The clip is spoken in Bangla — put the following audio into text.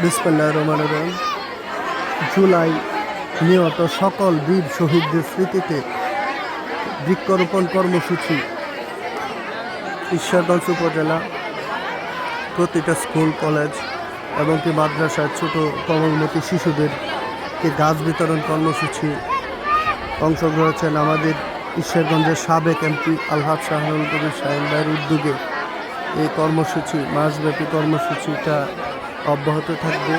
বিসমিল্লাহির রহমানির রহিম। জুলাই নিহত সকল বীর শহীদদের স্মৃতিতে বৃক্ষরোপণ কর্মসূচি ঈশ্বরগঞ্জ উপজেলা প্রতিটা স্কুল কলেজ এবং কি মাদ্রাসার ছোট কোমলমতি শিশুদেরকে গাছ বিতরণ কর্মসূচি অংশগ্রহণ হচ্ছেন আমাদের ঈশ্বরগঞ্জের সাবেক এমপি আলহাজ শাহরুল কবির শাহিন ভাইয়ের উদ্যোগে। এই কর্মসূচি মাসব্যাপী কর্মসূচিটা অব্যাহত থাকবে।